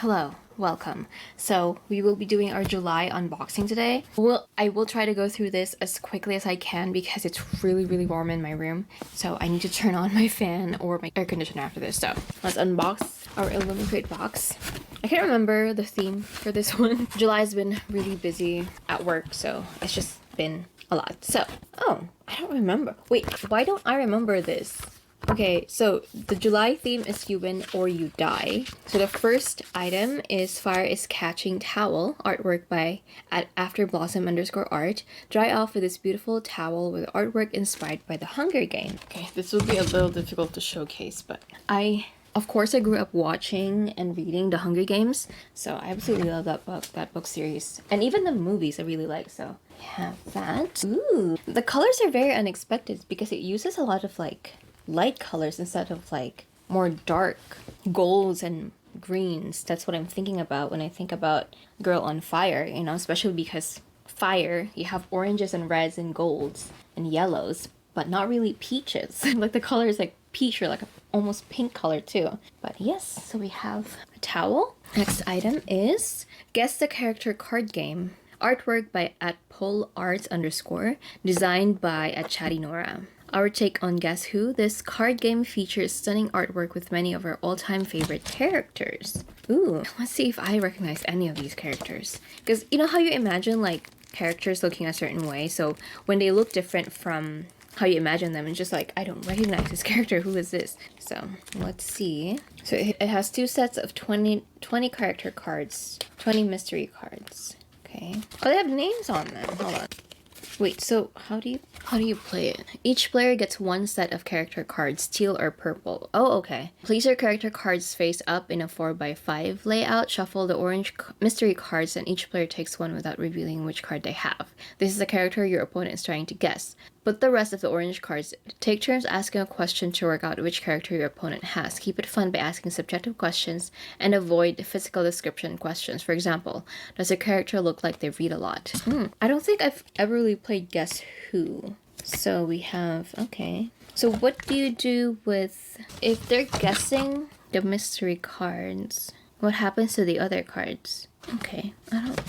Hello, welcome. So we will be doing our July unboxing today. I will try to go through this as quickly as I can because it's really warm in my room. So I need to turn on my fan or my air conditioner after this. So let's unbox our illumicrate box. I can't remember the theme for this one. July's been really busy at work, so it's just been a lot. So, oh, I don't remember. Wait, why don't I remember this? Okay, so the July theme is you win or you die. So the first item is Fire is Catching Towel, artwork by @afterblossom_art. Dry off with this beautiful towel with artwork inspired by the Hunger Games. Okay, this will be a little difficult to showcase, but of course I grew up watching and reading the Hunger Games, so I absolutely love that book series. And even the movies I really like, so I have that. Ooh, the colors are very unexpected because it uses a lot of like light colors instead of like more dark golds and greens. That's what I'm thinking about when I think about Girl on Fire, you know, especially because fire, you have oranges and reds and golds and yellows, but not really peaches. Like the color is like peach or like a almost pink color too. But yes, so we have a towel. Next item is Guess the Character card game. Artwork by @polearts_, designed by @chattinora. Our take on Guess Who, this card game features stunning artwork with many of our all-time favorite characters. Ooh, let's see if I recognize any of these characters. Because you know how you imagine like characters looking a certain way, so when they look different from how you imagine them, it's just like, I don't recognize this character, who is this? So let's see. So it has two sets of 20 character cards, 20 mystery cards. Okay. Oh, they have names on them. Hold on. Wait, so how do you play it? Each player gets one set of character cards, teal or purple. Oh, okay. Place your character cards face up in a 4x5 layout. Shuffle the orange mystery cards, and each player takes one without revealing which card they have. This is the character your opponent is trying to guess. Put the rest of the orange cards. Take turns asking a question to work out which character your opponent has. Keep it fun by asking subjective questions and avoid physical description questions. For example, does a character look like they read a lot? I don't think I've ever really played Guess Who. So we have, okay. So what do you do with, if they're guessing the mystery cards, what happens to the other cards? Okay,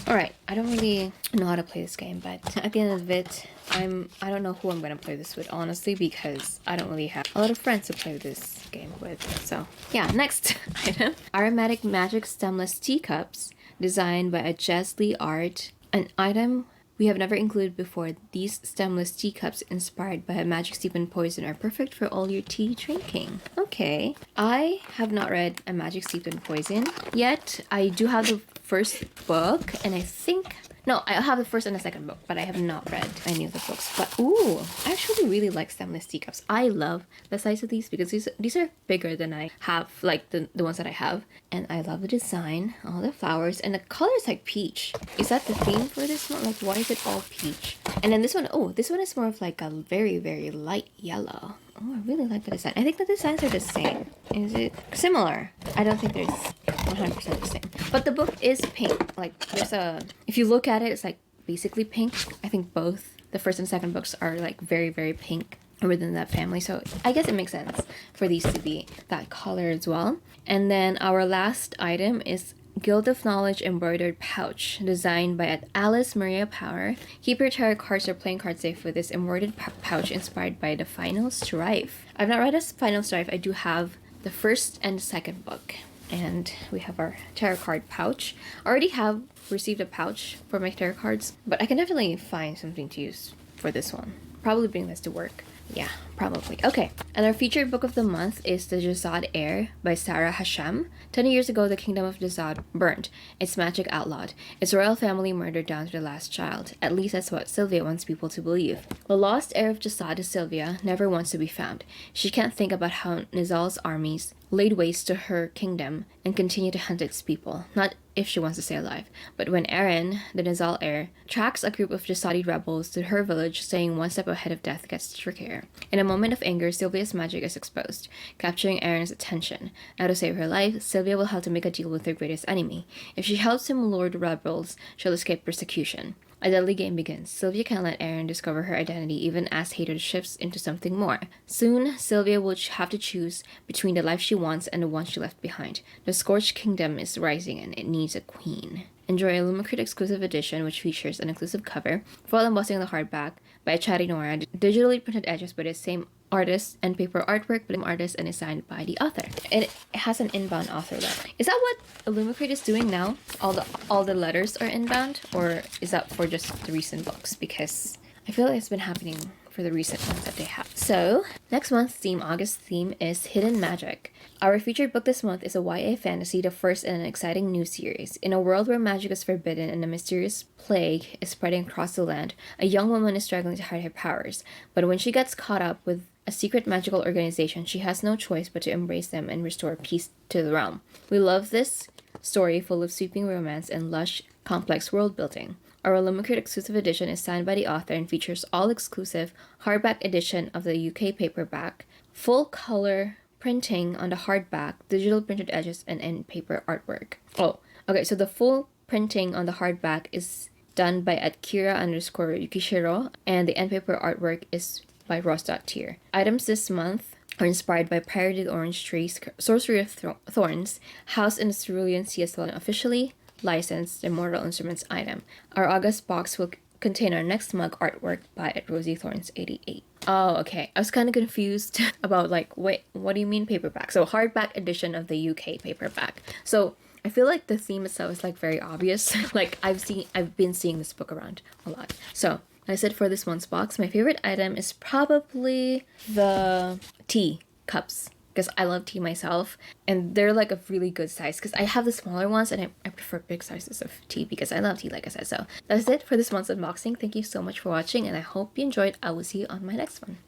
alright, I don't really know how to play this game, but at the end of it, I don't know who I'm gonna play this with, honestly, because I don't really have a lot of friends to play this game with. So yeah, next item. Aromatic Magic Stemless Teacups, designed by 𝐁𝐨𝐴𝐤𝐬, an item we have never included before. These stemless teacups inspired by a magic steep in poison are perfect for all your tea drinking. Okay, I have not read A Magic Steeped in Poison yet. I do have the first book, and I think, no, I have the first and the second book, but I have not read any of the books. But ooh, I actually really like stemless teacups. I love the size of these because these are bigger than I have, like the ones that I have. And I love the design, all the flowers, and the color is like peach. Is that the theme for this one? Like, why is it all peach? And then this one, oh, this one is more of like a very light yellow. Oh, I really like the design. I think the designs are the same. Is it similar? I don't think there's 100% the same. But the book is pink. Like, there's a, if you look at it, it's like basically pink. I think both the first and second books are like very pink within that family. So I guess it makes sense for these to be that color as well. And then our last item is Guild of Knowledge embroidered pouch, designed by Alice Maria Power. Keep your tarot cards or playing cards safe with this embroidered pouch inspired by the Final Strife. I've not read a Final Strife. I do have the first and second book. And we have our tarot card pouch. I already have received a pouch for my tarot cards, but I can definitely find something to use for this one. Probably bring this to work. Yeah, probably. Okay, and our featured book of the month is The Jezad Heir by Sarah Hashem. 10 years ago, the kingdom of Jezad burned, its magic outlawed, its royal family murdered down to the last child. At least that's what Sylvia wants people to believe. The lost heir of Jezad is Sylvia, never wants to be found. She can't think about how Nizal's armies laid waste to her kingdom and continue to hunt its people. Not if she wants to stay alive. But when Aaron, the Nizal heir, tracks a group of Jezadi rebels to her village, staying one step ahead of death gets trickier. In a moment of anger, Sylvia's magic is exposed, capturing Aaron's attention. Now to save her life, Sylvia will have to make a deal with her greatest enemy. If she helps him lure the rebels, she'll escape persecution. A deadly game begins. Sylvia can't let Aaron discover her identity even as hatred shifts into something more. Soon, Sylvia will have to choose between the life she wants and the one she left behind. The Scorched Kingdom is rising and it needs a queen. Enjoy a illumicrate exclusive edition which features an exclusive cover, full embossing on the hardback by a chatty Nora, digitally printed edges by the same artist and paper artwork by the artist and is signed by the author. It has an inbound author letter. Is that what illumicrate is doing now? All the letters are inbound, or is that for just the recent books? Because I feel like it's been happening for the recent ones that they have. So, next month's theme, August theme, is Hidden Magic. Our featured book this month is a YA fantasy, the first in an exciting new series. In a world where magic is forbidden and a mysterious plague is spreading across the land, a young woman is struggling to hide her powers. But when she gets caught up with a secret magical organization, she has no choice but to embrace them and restore peace to the realm. We love this story full of sweeping romance and lush, complex world building. Our illumicrate exclusive edition is signed by the author and features all-exclusive hardback edition of the UK paperback, full color printing on the hardback, digital printed edges, and end paper artwork. Oh, okay, so the full printing on the hardback is done by @Kira_Yukishiro, and the end paper artwork is by Ross.Tier. Items this month are inspired by Pirated Orange Trees, Sorcery of Thorns, House in the Cerulean Sea as well, officially licensed Immortal Instruments item. Our August box will contain our next mug artwork by @RosieThorns88. Oh, okay. I was kind of confused about like, wait, what do you mean paperback? So hardback edition of the UK paperback. So I feel like the theme itself is like very obvious. Like I've been seeing this book around a lot. So I said for this month's box, my favorite item is probably the tea cups, because I love tea myself and they're like a really good size, because I have the smaller ones and I prefer big sizes of tea because I love tea, like I said. So that's it for this month's unboxing. Thank you so much for watching and I hope you enjoyed. I will see you on my next one.